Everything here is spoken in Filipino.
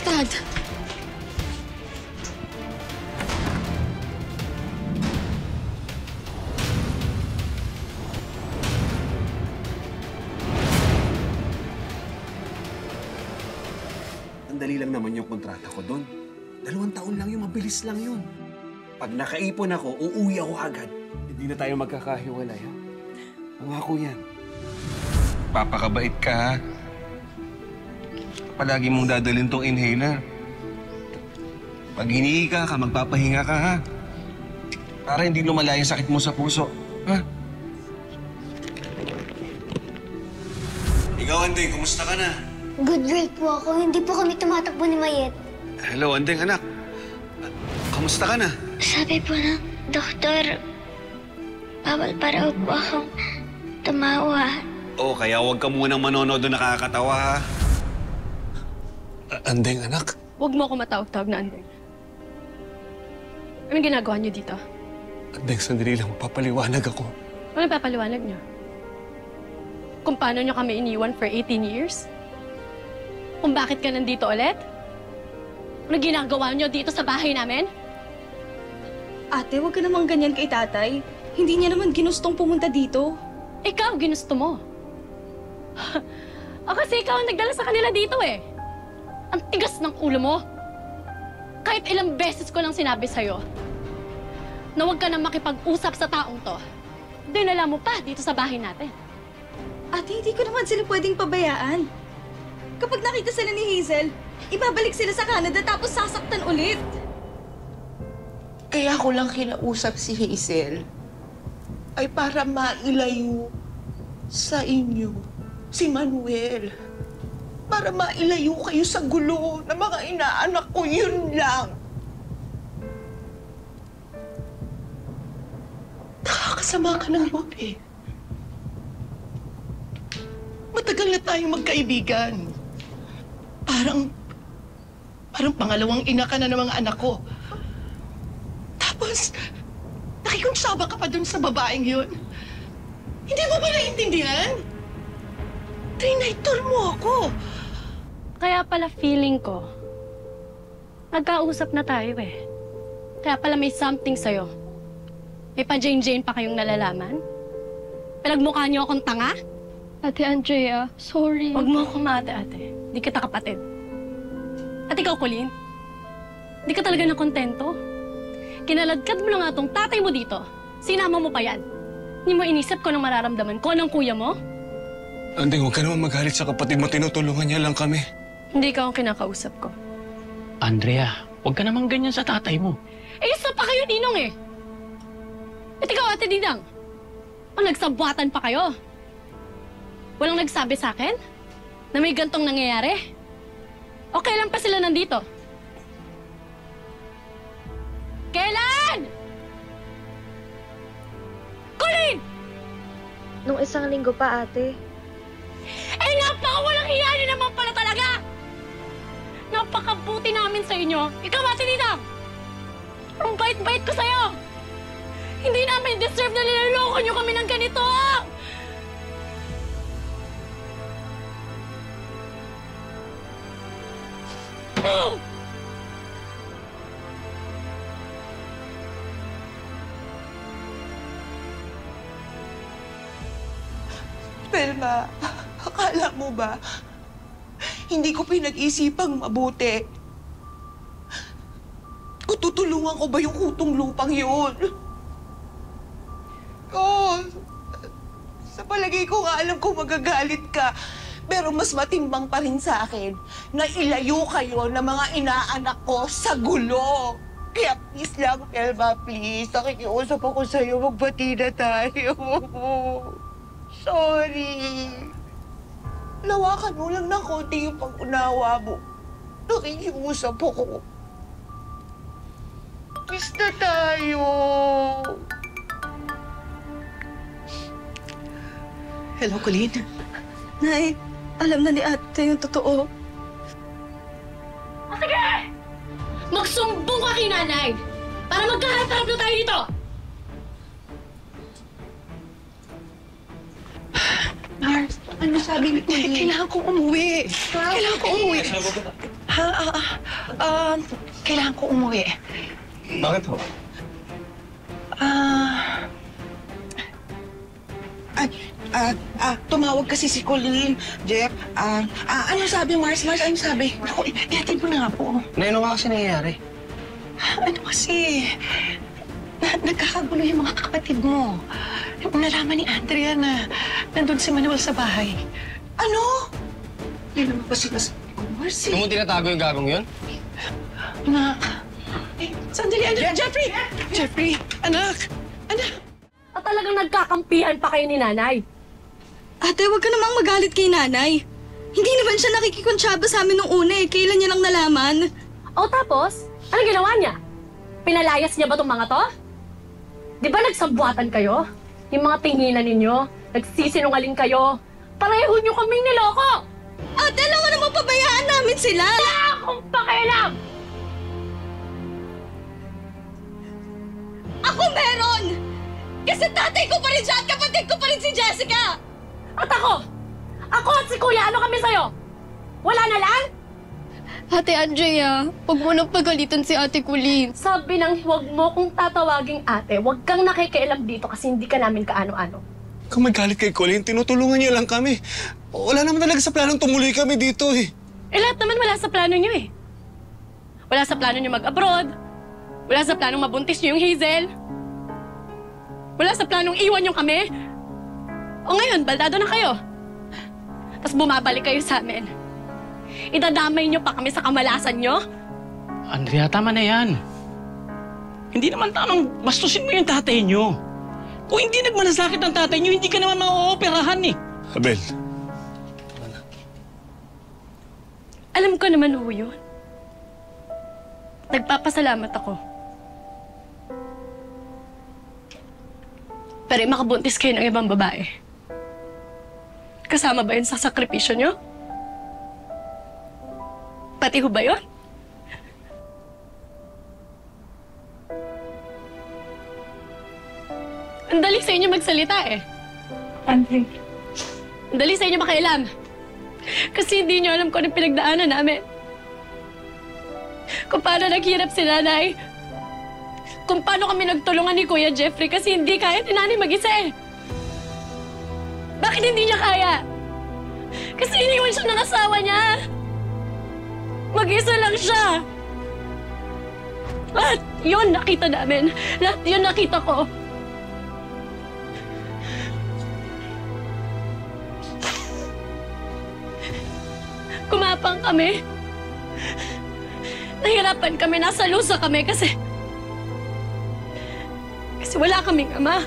Dad! Dali lang naman yung kontrata ko doon. 2 taon lang yun, mabilis lang yun. Pag nakaipon ako, uuwi ako agad. Hindi na tayo magkakahiwalay, ha? Pangako yan. Papakabait ka, ha? Palagi mong dadalhin tong inhaler. Pag hinihiga ka, magpapahinga ka, ha? Para hindi lumala yung sakit mo sa puso, ha? Ikaw, Andeng, kumusta ka na? Good girl po ako. Hindi po kami tumatakbo ni Mayet. Hello, Andeng, anak. Kamusta ka na? Sabi po ng doktor, bawal pa raw po akong tumawa. Oo, kaya huwag ka munang manonood doon nakakatawa, ha? Andeng, anak. Huwag mo ako matawag-tawag na Andeng. Anong ginagawa niyo dito? Andeng, sandali lang. Papaliwanag ako. Ano papaliwanag niyo? Kung paano niyo kami iniwan for 18 years? Kung bakit ka nandito ulit? Ano ginagawa niyo dito sa bahay namin? Ate, huwag ka naman ganyan kay tatay. Hindi niya naman ginustong pumunta dito. Ikaw, ginusto mo. O kasi ikaw ang nagdala sa kanila dito eh. Ang tigas ng ulo mo. Kahit ilang beses ko lang sinabi sa'yo na huwag ka na makipag-usap sa taong to. Dinala mo pa dito sa bahay natin. Ate, hindi ko naman sila pwedeng pabayaan. Kapag nakita sila ni Hazel, ibabalik sila sa Canada tapos sasaktan ulit. Kaya ko lang kinausap si Hazel ay para mailayo sa inyo si Manuel. Para mailayo kayo sa gulo ng mga inaanak ko, yun lang. Nakakasama ka ng loob eh. Matagal na tayong magkaibigan. Parang pangalawang ina ka na ng mga anak ko. Tapos, nakikinsaba ka pa dun sa babaeng yun. Hindi mo ba naiintindihan? Trinitor mo ako. Kaya pala feeling ko, nagkausap na tayo eh. Kaya pala may something sa'yo. May pa-Jane-Jane pa kayong nalalaman? Pinagmukha niyo akong tanga? Ate Andrea, sorry. Huwag mo akong maate-ate. Di kita kapatid. At ikaw, Colleen, di ka talaga nakontento. Kinaladkad mo na nga tong tatay mo dito. Sinama mo pa yan. Hindi mo inisip ko nang mararamdaman ko ng kuya mo? Andeng, huwag ka naman magalit sa kapatid mo. Tinutulungan niya lang kami. Hindi ka ang kinakausap ko. Andrea, huwag ka naman ganyan sa tatay mo. Eh, isa pa kayo, Ninong eh. At ikaw, Ate Didang, ang nagsabwatan pa kayo. Walang nagsabi sa akin na may gantong nangyayari. O kailan pa sila nandito? Kailan? Colleen! Nung 1 linggo pa, ate. Eh, napakawalang hiya niyo naman pala talaga! Napakabuti namin sa inyo. Ikaw, Ate Didang! Ang bait-bait ko sa'yo! Hindi namin deserve na nilaloko niyo kami ng ganito! Pelma, akala mo ba hindi ko pinag-isipang mabuti? Kung tutulungan ko ba yung utong lupang yun? Oo, sa palagay ko nga alam ko magagalit ka. Pero mas matimbang pa rin sa akin na ilayo kayo ng mga inaanak ko sa gulo. Kaya please lang, Pelma, please. Nakikiusap ako sa'yo. Magbati na tayo. Sorry. Lawakan mo lang ng konti yung pag-unawa mo. Nakikiusap ako. Please na tayo. Hello, Colleen. Nay, alam na ni ate yung totoo. O sige! Magsumbong ka kay nanay para magkaharap-harap na tayo dito! Mars, ano sabi ni Colleen? Kailangan kong umuwi. Kailangan kong umuwi. Kailangan ko umuwi. Bakit ho? Tumawag kasi si Colleen. Jeff, ano sabi, Mars? Mars, ano sabi? Naku, ihatid mo na nga po. Ano nga kasi nangyayari? Ano kasi? Nagkakagulo yung mga kapatid mo. Nalaman ni Andrea na nandun si Manuel sa bahay. Ano? Hindi naman ba sinasabi ko, Mars? Ano mo tinatago yung gagong yun? Anak. Sandali, anak. Jeffrey! Jeffrey, anak! Anak! At talagang nagkakampihan pa kayo ni nanay. Ate, huwag ka namang magalit kay nanay. Hindi naman siya nakikikonsyaba sa amin nung una eh. Kailan niya lang nalaman? O tapos, ano ginawa niya? Pinalayas niya ba tong mga to? Di ba nagsabuatan kayo? Yung mga tinginan ninyo, nagsisinungaling kayo. Pareho niyo kaming niloko! Ate, alam mo naman pabayaan namin sila! Wala akong pakialam! Ako meron! Kasi tatay ko pa rin siya at kapatid ko pa rin si Jessica! At ako! Ako at si Kuya, ano kami sa'yo? Wala na lang? Ate Andrea, huwag mo nang pagalitan si Ate Colleen. Sabi nang huwag mo kung tatawaging ate, huwag kang nakikialam dito kasi hindi ka namin kaano-ano. Kung magalit kay Colleen, tinutulungan niya lang kami. Wala naman talaga sa planong tumuloy kami dito eh. Eh lahat naman wala sa plano niyo eh. Wala sa plano niyo mag-abroad. Wala sa planong mabuntis niyo yung Hazel. Wala sa planong iwan niyo kami. O ngayon, baldado na kayo. Tapos bumabalik kayo sa amin. Idadamay niyo pa kami sa kamalasan niyo? Andrea, tama na yan. Hindi naman tamang bastusin mo yung tatay niyo. Kung hindi nagmalasakit ang tatay niyo, hindi ka naman ma-ooperahan eh. Abel. Alam ko naman ho yun. Nagpapasalamat ako. Pero makabuntis kayo ng ibang babae. Kasama ba yun sa sakripisyo niyo? Pati ho ba yun? Ang dali sa inyo magsalita eh. Andre. Ang dali sa inyo makialam. Kasi hindi niyo alam kung anong pinagdaanan namin. Kung paano naghirap si nanay. Kung paano kami nagtulungan ni Kuya Jeffrey kasi hindi kaya ni nanay mag-isa eh. Bakit hindi niya kaya? Kasi iniwan siya ng asawa niya. Mag-isa lang siya. Lahat yun nakita namin. Lahat yun nakita ko. Kumapang kami. Nahirapan kami, nasa lusa kami kasi wala kaming ama.